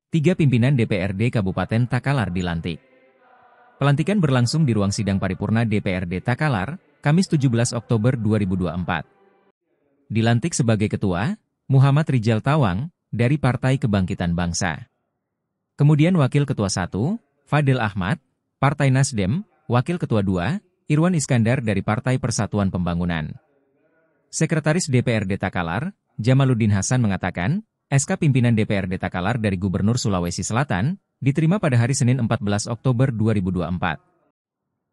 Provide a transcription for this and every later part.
Tiga pimpinan DPRD Kabupaten Takalar dilantik. Pelantikan berlangsung di ruang sidang paripurna DPRD Takalar, Kamis 17 Oktober 2024. Dilantik sebagai ketua, Muhammad Rijal Tawang, dari Partai Kebangkitan Bangsa. Kemudian Wakil Ketua 1, Fadil Ahmad, Partai Nasdem, Wakil Ketua 2, Irwan Iskandar dari Partai Persatuan Pembangunan. Sekretaris DPRD Takalar, Jamaluddin Hasan mengatakan, SK pimpinan DPRD Takalar dari Gubernur Sulawesi Selatan, diterima pada hari Senin 14 Oktober 2024.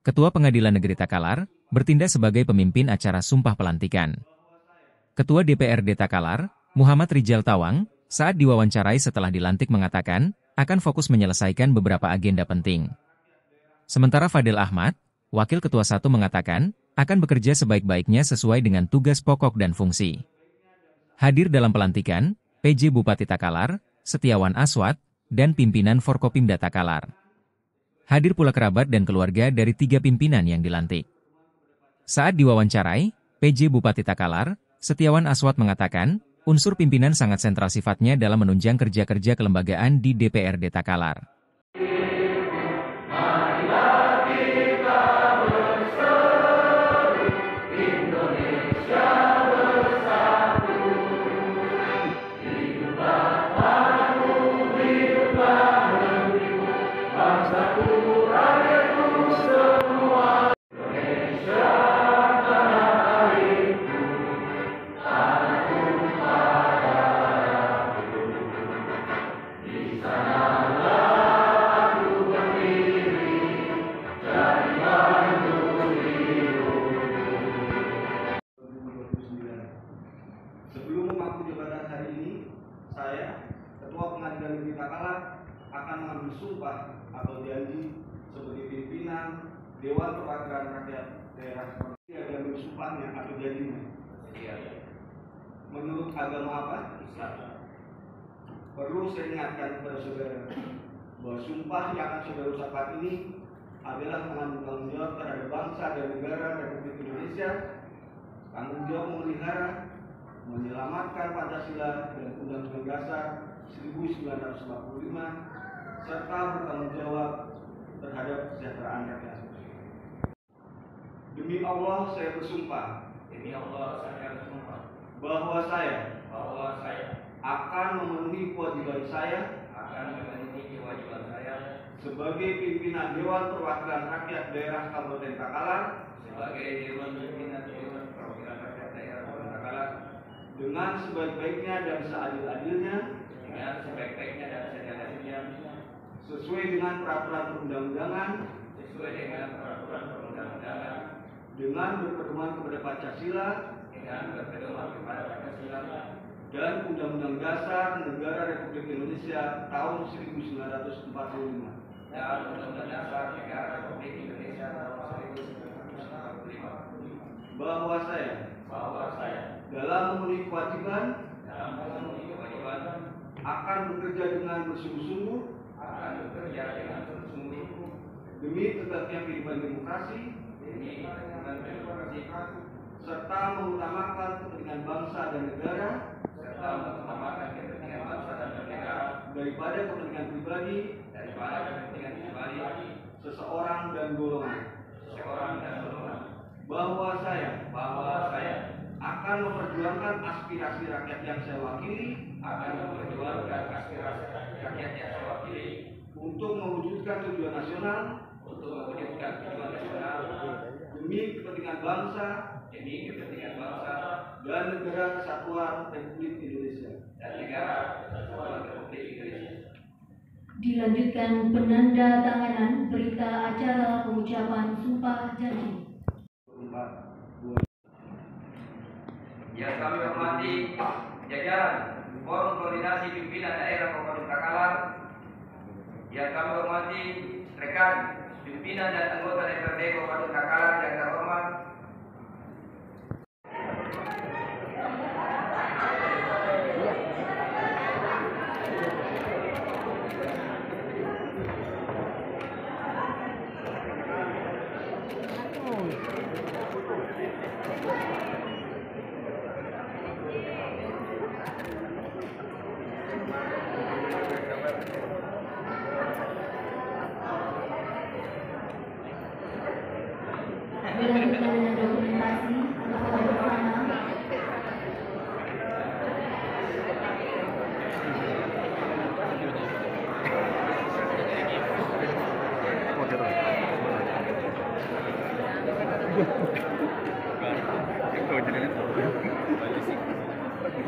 Ketua Pengadilan Negeri Takalar, bertindak sebagai pemimpin acara sumpah pelantikan. Ketua DPRD Takalar, Muhammad Rijal Tawang, saat diwawancarai setelah dilantik mengatakan, akan fokus menyelesaikan beberapa agenda penting. Sementara Fadil Ahmad, Wakil Ketua 1 mengatakan, akan bekerja sebaik-baiknya sesuai dengan tugas pokok dan fungsi. Hadir dalam pelantikan, PJ Bupati Takalar, Setiawan Aswad, dan pimpinan Forkopimda Takalar. Hadir pula kerabat dan keluarga dari tiga pimpinan yang dilantik. Saat diwawancarai, PJ Bupati Takalar, Setiawan Aswad mengatakan, unsur pimpinan sangat sentral sifatnya dalam menunjang kerja-kerja kelembagaan di DPRD Takalar. Sebelum memangku jabatan hari ini, saya, Ketua Pengadilan Negeri Takalar, akan mengambil sumpah atau janji sebagai pimpinan Dewan Perwakilan Rakyat Daerah dan sumpahnya atau janjinya. Menurut agama apa? Islam. Perlu saya ingatkan kepada saudara bahwa sumpah yang akan saudara ucapkan ini adalah mengambil tanggung jawab terhadap bangsa dan negara Republik Indonesia, tanggung jawab memelihara, menyelamatkan Pancasila dan Undang-Undang Dasar 1945, serta bertanggung jawab terhadap kesejahteraan rakyat. Demi Allah saya bersumpah. Demi Allah saya bersumpah bahwa saya akan memenuhi kewajiban saya sebagai pimpinan Dewan Perwakilan Rakyat Daerah Kabupaten Takalar dengan sebaik-baiknya dan seadil-adilnya sesuai dengan peraturan perundang-undangan dengan berpedoman kepada Pancasila dan Undang-Undang Dasar Negara Republik Indonesia tahun 1945 bahwa saya dalam memenuhi kewajiban akan bekerja dengan bersungguh-sungguh demi tegaknya kehidupan demokrasi serta mengutamakan kepentingan bangsa dan negara daripada kepentingan pribadi seseorang dan golongan. Bahwa saya akan memperjuangkan aspirasi rakyat yang saya wakili untuk mewujudkan tujuan nasional demi kepentingan bangsa dan negara kesatuan Republik Indonesia. Dilanjutkan penandatanganan berita acara pengucapan sumpah janji. Yang kami hormati jajaran Forum Koordinasi Pimpinan Daerah Kabupaten Takalar, yang kami hormati rekan pimpinan dan anggota DPRD Kabupaten Takalar yang terhormat,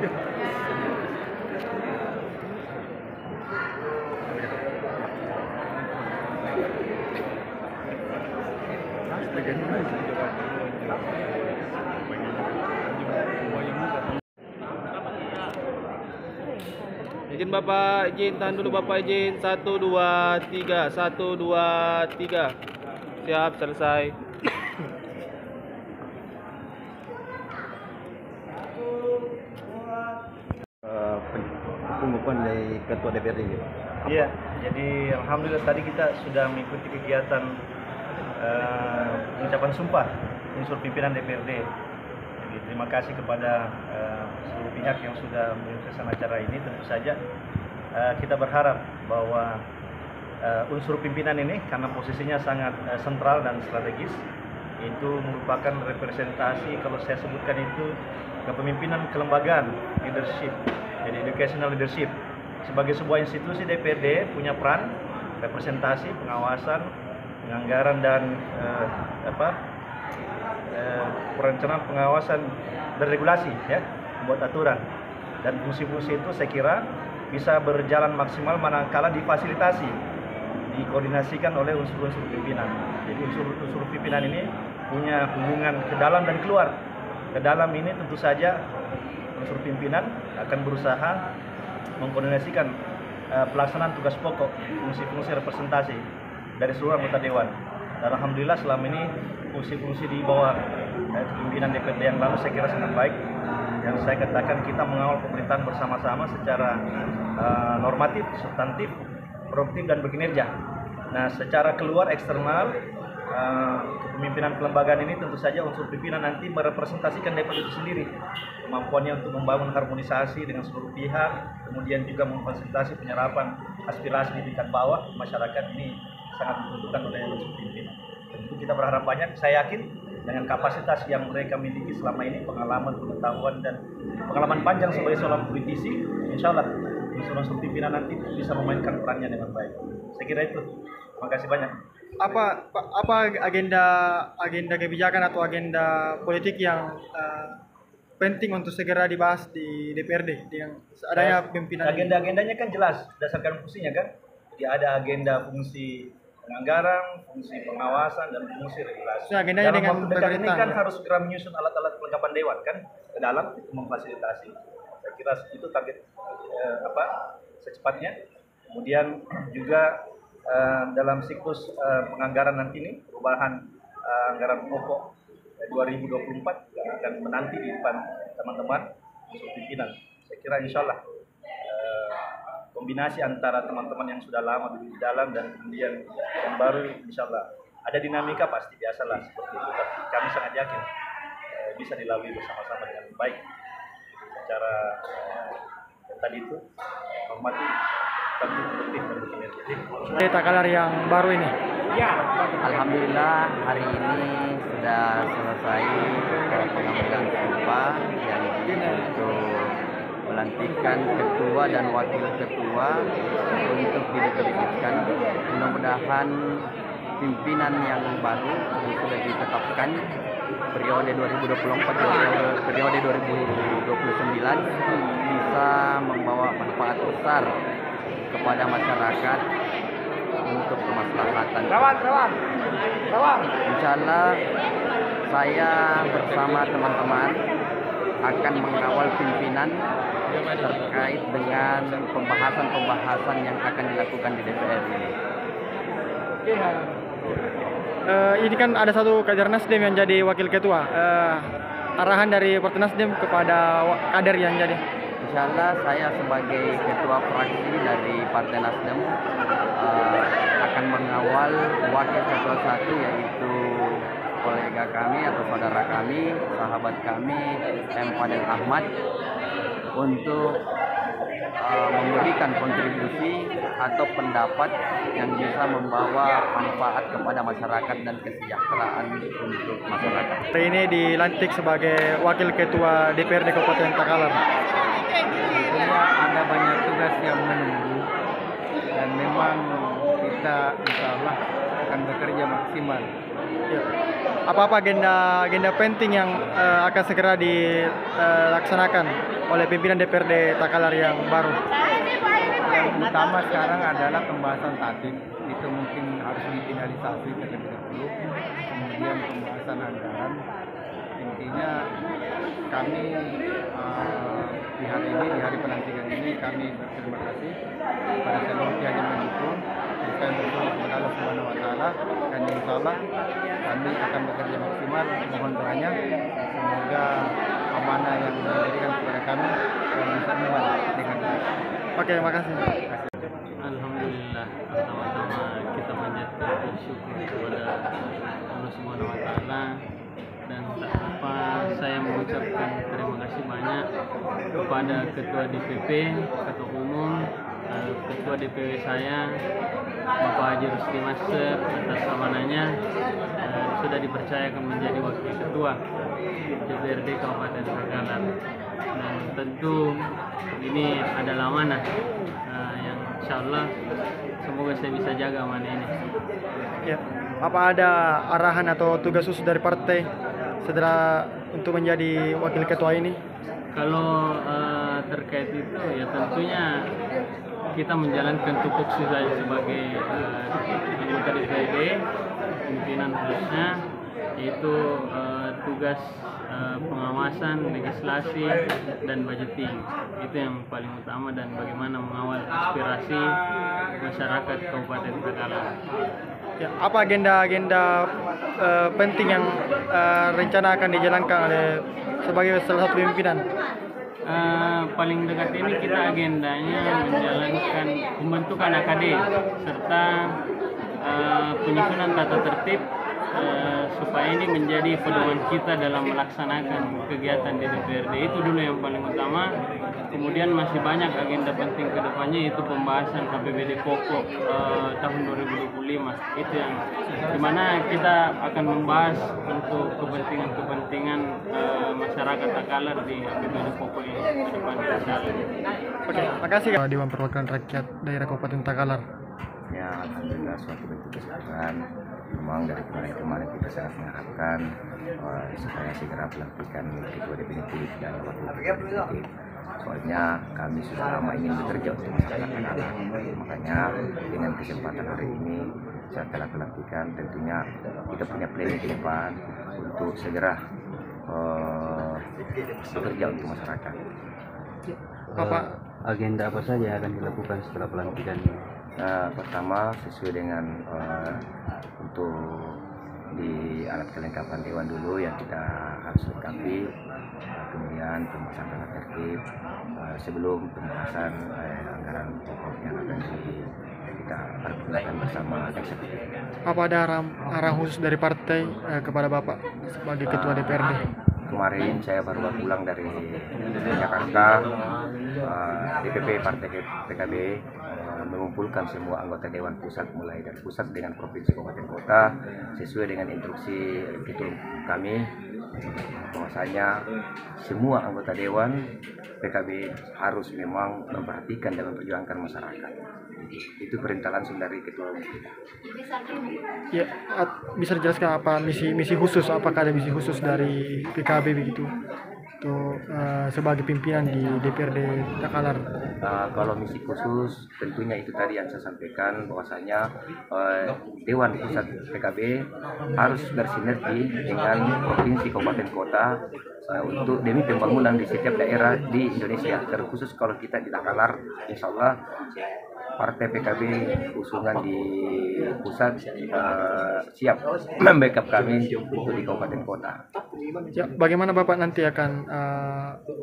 Izin Bapak, izin tahan dulu Bapak, izin 1 2 3 1 2 3. Siap, selesai. Pengumuman dari Ketua DPRD ini. Iya, jadi alhamdulillah tadi kita sudah mengikuti kegiatan pengucapan sumpah unsur pimpinan DPRD. Jadi terima kasih kepada seluruh pihak yang sudah menyukseskan acara ini. Tentu saja kita berharap bahwa unsur pimpinan ini karena posisinya sangat sentral dan strategis, itu merupakan representasi, kalau saya sebutkan itu kepemimpinan kelembagaan, leadership, jadi educational leadership. Sebagai sebuah institusi, DPRD punya peran representasi, pengawasan, penganggaran dan perencanaan, pengawasan dan regulasi, ya, membuat aturan. Dan fungsi-fungsi itu saya kira bisa berjalan maksimal manakala difasilitasi, dikoordinasikan oleh unsur-unsur pimpinan. Jadi unsur-unsur pimpinan ini punya hubungan ke dalam dan keluar. Ke dalam ini tentu saja unsur pimpinan akan berusaha mengkoordinasikan pelaksanaan tugas pokok, fungsi-fungsi representasi dari seluruh anggota dewan. Dan alhamdulillah selama ini fungsi-fungsi di bawah pimpinan DPRD yang lalu saya kira sangat baik. Yang saya katakan kita mengawal pemerintahan bersama-sama secara normatif, substantif, produktif dan berkinerja. Nah, secara keluar eksternal, kepemimpinan kelembagaan ini tentu saja unsur pimpinan nanti merepresentasikan DPRD itu sendiri, kemampuannya untuk membangun harmonisasi dengan seluruh pihak, kemudian juga memfasilitasi penyerapan aspirasi di tingkat bawah masyarakat. Ini sangat dibutuhkan oleh unsur pimpinan. Tentu kita berharap banyak. Saya yakin dengan kapasitas yang mereka miliki selama ini, pengalaman, pengetahuan dan pengalaman panjang sebagai seorang politisi, insya Allah unsur-unsur pimpinan nanti bisa memainkan perannya dengan baik. Saya kira itu. Terima kasih banyak. Apa agenda kebijakan atau agenda politik yang penting untuk segera dibahas di DPRD yang adanya pimpinan? Agenda-agendanya kan jelas berdasarkan fungsinya kan. Jadi ada agenda fungsi penganggaran, fungsi pengawasan dan fungsi regulasi. So, agendanya dalam dengan waktu dekat ini kan ya? harus segera menyusun alat-alat kelengkapan dewan kan ke dalam itu memfasilitasi. Saya kira itu target secepatnya. Kemudian juga dalam siklus penganggaran nanti ini, perubahan anggaran pokok 2024 yang akan menanti di depan teman-teman unsur pimpinan. Saya kira insya Allah kombinasi antara teman-teman yang sudah lama di dalam dan kemudian yang baru, insya Allah ada dinamika pasti biasalah seperti itu. Tapi kami sangat yakin bisa dilalui bersama-sama dengan baik secara tadi itu hormati produktif dan berkinerja. Takalar yang baru ini. Ya, alhamdulillah hari ini sudah selesai pengambilan sumpah yang untuk melantikkan ketua dan wakil ketua untuk dideklarasikan. Mudah-mudahan pimpinan yang baru yang sudah ditetapkan periode 2024 periode 2029 bisa membawa manfaat besar kepada masyarakat untuk kemaslahatan. Insya Allah saya bersama teman-teman akan mengawal pimpinan terkait dengan pembahasan-pembahasan yang akan dilakukan di DPR ini. Ini kan ada satu kader Nasdem yang jadi wakil ketua. Arahan dari Partai Nasdem kepada kader yang jadi. Insya Allah saya sebagai ketua fraksi dari Partai Nasdem akan mengawal wakil ketua satu, yaitu kolega kami atau saudara kami, sahabat kami, M. Fadel Ahmad, untuk memberikan kontribusi atau pendapat yang bisa membawa manfaat kepada masyarakat dan kesejahteraan untuk masyarakat. Hari ini dilantik sebagai wakil ketua DPRD Kabupaten Takalar. Tentunya ada banyak tugas yang menunggu dan memang kita insya Allah akan bekerja maksimal. Ya. Apa-apa agenda penting yang akan segera dilaksanakan oleh pimpinan DPRD Takalar yang baru? Yang utama sekarang adalah pembahasan tatib, itu mungkin harus difinalisasi terlebih dahulu. Kemudian pembahasan anggaran. Intinya kami di hari ini, di hari pelantikan ini, kami berterima kasih pada seluruh pihak yang mendukung. Kami berdoa kepada Allah Subhanahu wa Ta'ala, dan insya Allah kami akan bekerja maksimal. Mohon doanya, semoga amanah yang diberikan kepada kami bisa menguat dengan baik. Oke, makasih. Alhamdulillah, pertama-tama kita panjatkan bersyukur kepada Allah Subhanahu wa Ta'ala, dan tak lupa saya mengucapkan terima kasih banyak kepada Ketua DPP, Ketua Umum, Ketua DPW saya, Bapak Haji Rusdi Master, atas amanahnya sudah dipercayakan menjadi Wakil Ketua DPRD Kabupaten Takalar. Dan tentu ini adalah amanah yang insya Allah semoga saya bisa jaga amanah ini. Ya. Apa ada arahan atau tugas khusus dari partai setelah untuk menjadi Wakil Ketua ini? Kalau terkait itu ya tentunya kita menjalankan tupoksi saya sebagai anggota DPRD, pimpinan khususnya, yaitu tugas pengawasan, legislasi, dan budgeting. Itu yang paling utama, dan bagaimana mengawal aspirasi masyarakat Kabupaten Takalar. Ya, apa agenda-agenda penting yang rencana akan dijalankan oleh sebagai salah satu pimpinan? Paling dekat ini kita agendanya menjalankan pembentukan AKD serta penyusunan tata tertib supaya ini menjadi pedoman kita dalam melaksanakan kegiatan di DPRD. Itu dulu yang paling utama. Kemudian masih banyak agenda penting ke depannya, yaitu pembahasan APBD pokok tahun 2025. Itu yang dimana kita akan membahas untuk kepentingan masyarakat Takalar di APBD pokok ini ke depan. Oke, makasih Dewan Perwakilan Rakyat Daerah Kabupaten Takalar. Ya, alhamdulillah suatu bentuk kesempatan. Memang dari kemarin kita sangat mengharapkan supaya segera pelantikan Ketua Definitif dan Wakil Definitif. Soalnya kami sudah lama ingin bekerja untuk masyarakat Takalar. Makanya dengan kesempatan hari ini setelah pelantikan tentunya kita punya planning ke depan untuk segera bekerja untuk masyarakat. Agenda apa saja yang akan dilakukan setelah pelantikan ini? Pertama sesuai dengan untuk di alat kelengkapan dewan dulu yang kita harus lengkapi, kemudian pembahasan tata tertib sebelum pembahasan anggaran pokok yang akan kita pergunakan bersama eksekutif. Apa ada arahan khusus dari partai kepada Bapak sebagai Ketua DPRD? Kemarin saya baru pulang dari Jakarta. DPP Partai PKB mengumpulkan semua anggota Dewan Pusat mulai dari pusat dengan provinsi, kabupaten, kota sesuai dengan instruksi ketua kami, bahwasanya semua anggota Dewan PKB harus memang memperhatikan dan memperjuangkan masyarakat. Itu perintah langsung dari ketua kita. Ya, bisa dijelaskan apa misi khusus? Apakah ada misi khusus dari PKB begitu? Untuk sebagai pimpinan di DPRD Takalar. Kalau misi khusus tentunya itu tadi yang saya sampaikan, bahwasanya Dewan Pusat PKB harus bersinergi dengan provinsi, kabupaten, kota untuk demi pembangunan di setiap daerah di Indonesia. Terkhusus kalau kita di Takalar, insya Allah Partai PKB usungan di pusat siap membackup kami untuk di kabupaten kota. Ya, bagaimana Bapak nanti akan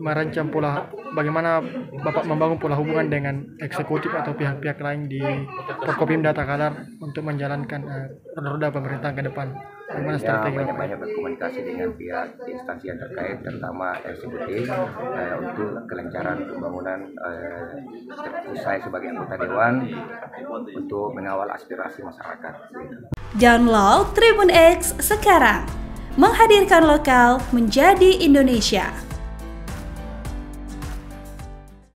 merancang pula, bagaimana Bapak membangun pula hubungan dengan eksekutif atau pihak-pihak lain di Forkopimda Takalar untuk menjalankan roda pemerintahan ke depan? Bagaimana strategi Bapak? Banyak berkomunikasi dengan pihak instansi yang terkait, terutama eksekutif untuk kelancaran pembangunan saya sebagai anggota Dewan untuk mengawal aspirasi masyarakat. Download Tribun X sekarang, menghadirkan lokal menjadi Indonesia.